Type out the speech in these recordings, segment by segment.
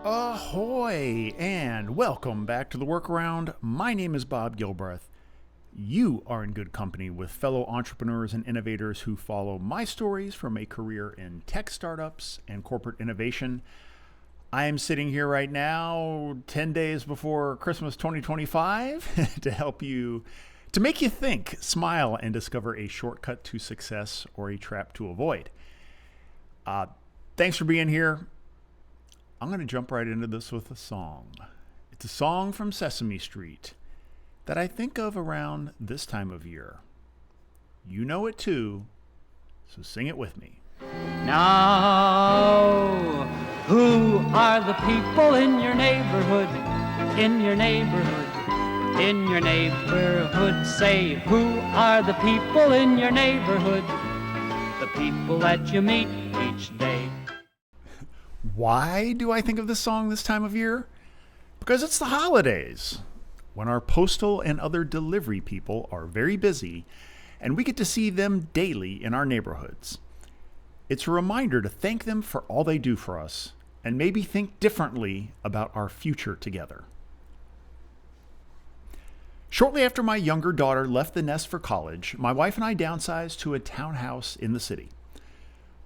Ahoy, and welcome back to the Workaround. My name is Bob Gilbreth. You are in good company with fellow entrepreneurs and innovators who follow my stories from a career in tech startups and corporate innovation. I am sitting here right now, 10 days before Christmas 2025, to make you think, smile, and discover a shortcut to success or a trap to avoid. Thanks for being here. I'm going to jump right into this with a song. It's a song from Sesame Street that I think of around this time of year. You know it too, so sing it with me. Now, who are the people in your neighborhood? In your neighborhood, in your neighborhood. Say, who are the people in your neighborhood? The people that you meet each day. Why do I think of this song this time of year? Because it's the holidays, when our postal and other delivery people are very busy, and we get to see them daily in our neighborhoods. It's a reminder to thank them for all they do for us, and maybe think differently about our future together. Shortly after my younger daughter left the nest for college, my wife and I downsized to a townhouse in the city.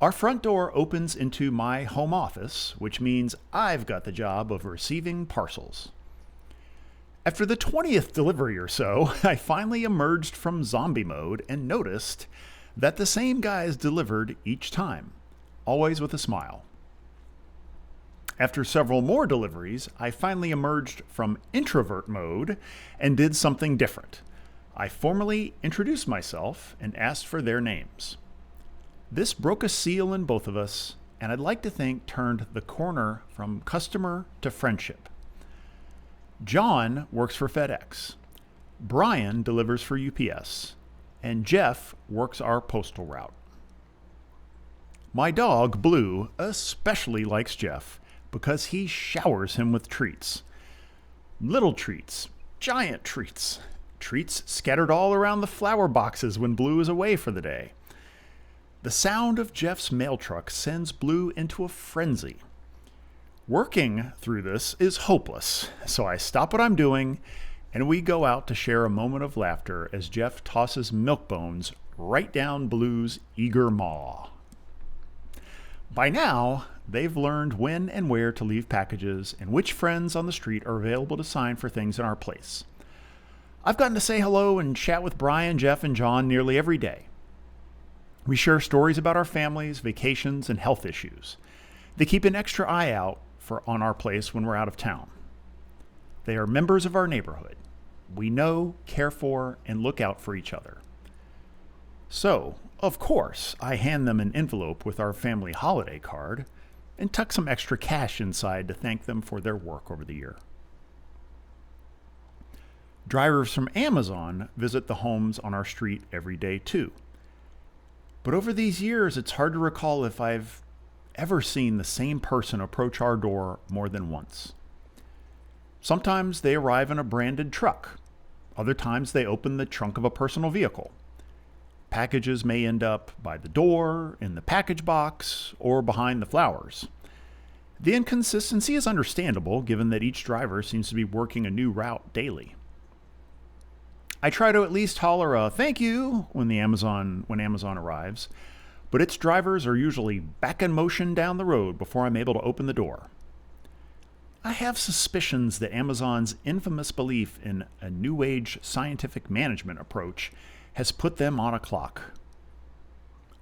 Our front door opens into my home office, which means I've got the job of receiving parcels. After the 20th delivery or so, I finally emerged from zombie mode and noticed that the same guys delivered each time, always with a smile. After several more deliveries, I finally emerged from introvert mode and did something different. I formally introduced myself and asked for their names. This broke a seal in both of us, and I'd like to think turned the corner from customer to friendship. John works for FedEx, Brian delivers for UPS, and Jeff works our postal route. My dog, Blue, especially likes Jeff because he showers him with treats. Little treats, giant treats, treats scattered all around the flower boxes when Blue is away for the day. The sound of Jeff's mail truck sends Blue into a frenzy. Working through this is hopeless, so I stop what I'm doing and we go out to share a moment of laughter as Jeff tosses milk bones right down Blue's eager maw. By now, they've learned when and where to leave packages and which friends on the street are available to sign for things in our place. I've gotten to say hello and chat with Brian, Jeff, and John nearly every day. We share stories about our families, vacations, and health issues. They keep an extra eye out on our place when we're out of town. They are members of our neighborhood. We know, care for, and look out for each other. So, of course, I hand them an envelope with our family holiday card and tuck some extra cash inside to thank them for their work over the year. Drivers from Amazon visit the homes on our street every day too. But over these years, it's hard to recall if I've ever seen the same person approach our door more than once. Sometimes they arrive in a branded truck. Other times they open the trunk of a personal vehicle. Packages may end up by the door, in the package box, or behind the flowers. The inconsistency is understandable given that each driver seems to be working a new route daily. I try to at least holler a thank you when Amazon arrives, but its drivers are usually back in motion down the road before I'm able to open the door. I have suspicions that Amazon's infamous belief in a new age scientific management approach has put them on a clock.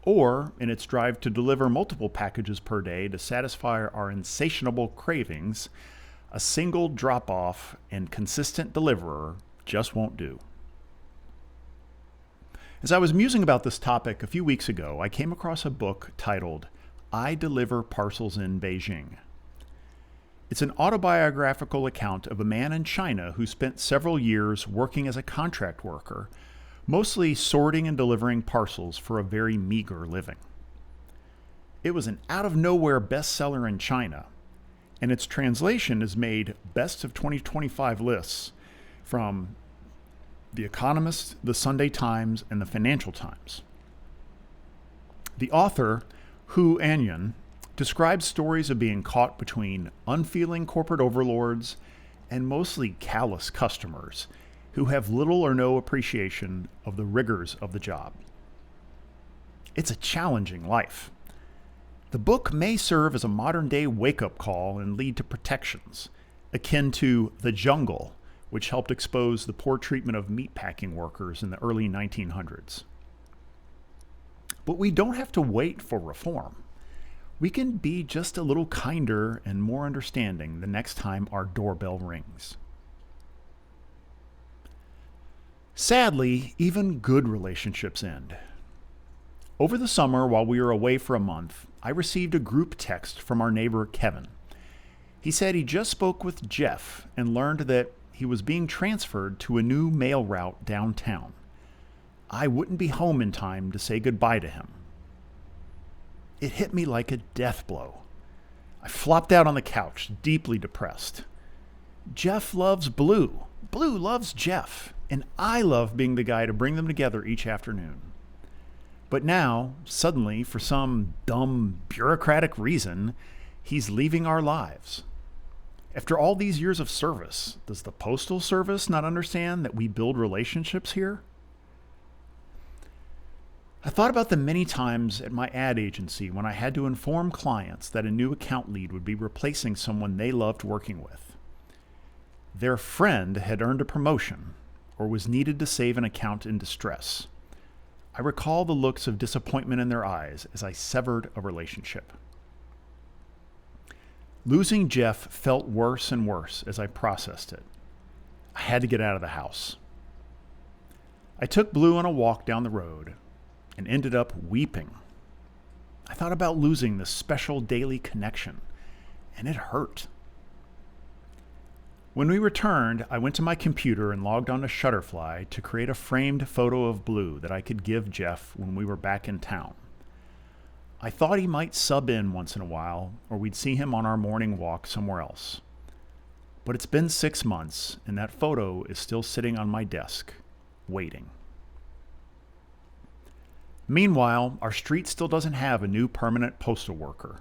Or in its drive to deliver multiple packages per day to satisfy our insatiable cravings, a single drop-off and consistent deliverer just won't do. As I was musing about this topic a few weeks ago, I came across a book titled I Deliver Parcels in Beijing. It's an autobiographical account of a man in China who spent several years working as a contract worker, mostly sorting and delivering parcels for a very meager living. It was an out-of-nowhere bestseller in China, and its translation has made Best of 2025 lists from The Economist, The Sunday Times, and the Financial Times. The author, Hu Anyan, describes stories of being caught between unfeeling corporate overlords and mostly callous customers who have little or no appreciation of the rigors of the job. It's a challenging life. The book may serve as a modern-day wake-up call and lead to protections, akin to The Jungle, which helped expose the poor treatment of meatpacking workers in the early 1900s. But we don't have to wait for reform. We can be just a little kinder and more understanding the next time our doorbell rings. Sadly, even good relationships end. Over the summer, while we were away for a month, I received a group text from our neighbor Kevin. He said he just spoke with Jeff and learned that he was being transferred to a new mail route downtown. I wouldn't be home in time to say goodbye to him. It hit me like a death blow. I flopped out on the couch, deeply depressed. Jeff loves Blue. Blue loves Jeff. And I love being the guy to bring them together each afternoon. But now, suddenly, for some dumb, bureaucratic reason, he's leaving our lives. After all these years of service, does the Postal Service not understand that we build relationships here? I thought about the many times at my ad agency when I had to inform clients that a new account lead would be replacing someone they loved working with. Their friend had earned a promotion or was needed to save an account in distress. I recall the looks of disappointment in their eyes as I severed a relationship. Losing Jeff felt worse and worse as I processed it. I had to get out of the house. I took Blue on a walk down the road and ended up weeping. I thought about losing this special daily connection, and it hurt. When we returned, I went to my computer and logged on to Shutterfly to create a framed photo of Blue that I could give Jeff when we were back in town. I thought he might sub in once in a while, or we'd see him on our morning walk somewhere else. But it's been 6 months, and that photo is still sitting on my desk, waiting. Meanwhile, our street still doesn't have a new permanent postal worker.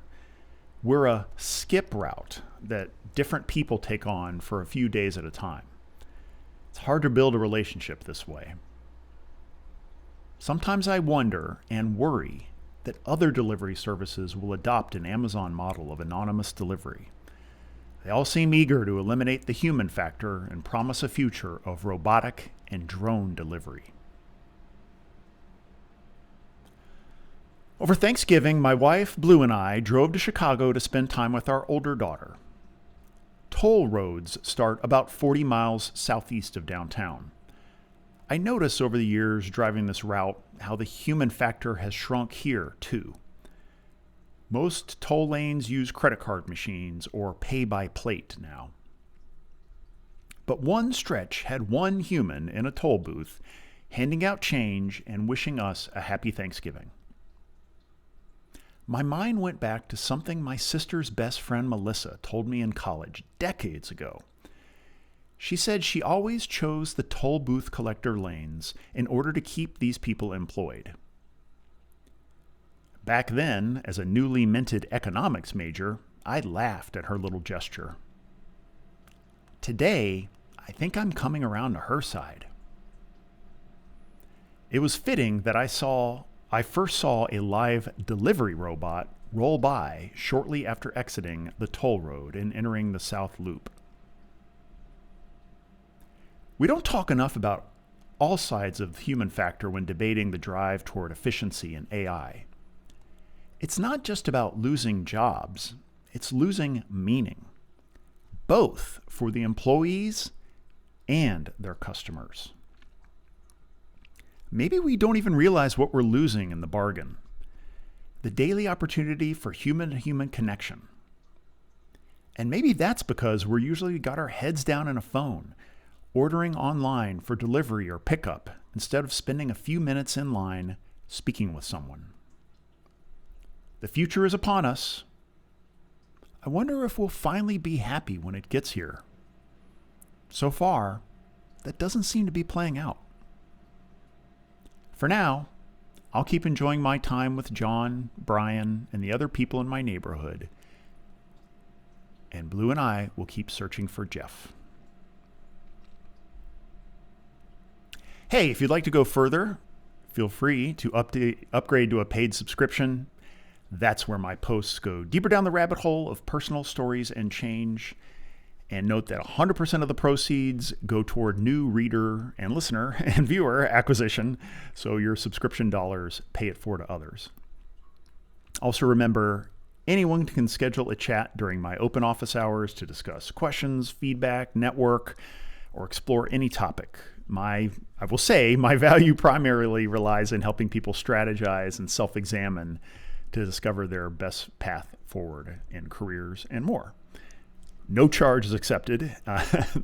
We're a skip route that different people take on for a few days at a time. It's hard to build a relationship this way. Sometimes I wonder and worry that other delivery services will adopt an Amazon model of anonymous delivery. They all seem eager to eliminate the human factor and promise a future of robotic and drone delivery. Over Thanksgiving, my wife, Blue, and I drove to Chicago to spend time with our older daughter. Toll roads start about 40 miles southeast of downtown. I notice over the years driving this route how the human factor has shrunk here, too. Most toll lanes use credit card machines or pay by plate now. But one stretch had one human in a toll booth handing out change and wishing us a happy Thanksgiving. My mind went back to something my sister's best friend Melissa told me in college decades ago. She said she always chose the toll booth collector lanes in order to keep these people employed. Back then, as a newly minted economics major, I laughed at her little gesture. Today, I think I'm coming around to her side. It was fitting that I first saw a live delivery robot roll by shortly after exiting the toll road and entering the South Loop. We don't talk enough about all sides of human factor when debating the drive toward efficiency and AI. It's not just about losing jobs, it's losing meaning, both for the employees and their customers. Maybe we don't even realize what we're losing in the bargain. The daily opportunity for human-to-human connection. And maybe that's because we're usually got our heads down in a phone, ordering online for delivery or pickup instead of spending a few minutes in line speaking with someone. The future is upon us. I wonder if we'll finally be happy when it gets here. So far, that doesn't seem to be playing out. For now, I'll keep enjoying my time with John, Brian, and the other people in my neighborhood. And Blue and I will keep searching for Jeff. Hey, if you'd like to go further, feel free to upgrade to a paid subscription. That's where my posts go deeper down the rabbit hole of personal stories and change. And note that 100% of the proceeds go toward new reader and listener and viewer acquisition, so your subscription dollars pay it forward to others. Also remember, anyone can schedule a chat during my open office hours to discuss questions, feedback, network, or explore any topic. I will say my value primarily relies in helping people strategize and self-examine to discover their best path forward in careers and more. No charge is accepted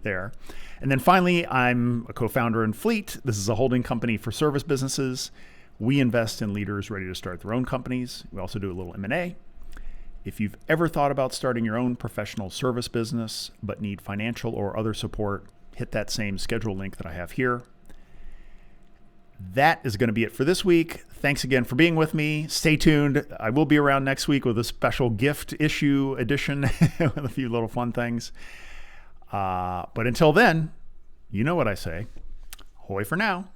there. And then finally, I'm a co-founder in Fleet. This is a holding company for service businesses. We invest in leaders ready to start their own companies. We also do a little M&A. If you've ever thought about starting your own professional service business but need financial or other support, hit that same schedule link that I have here. That is going to be it for this week. Thanks again for being with me. Stay tuned. I will be around next week with a special gift issue edition with a few little fun things. But until then, you know what I say. Ahoy for now.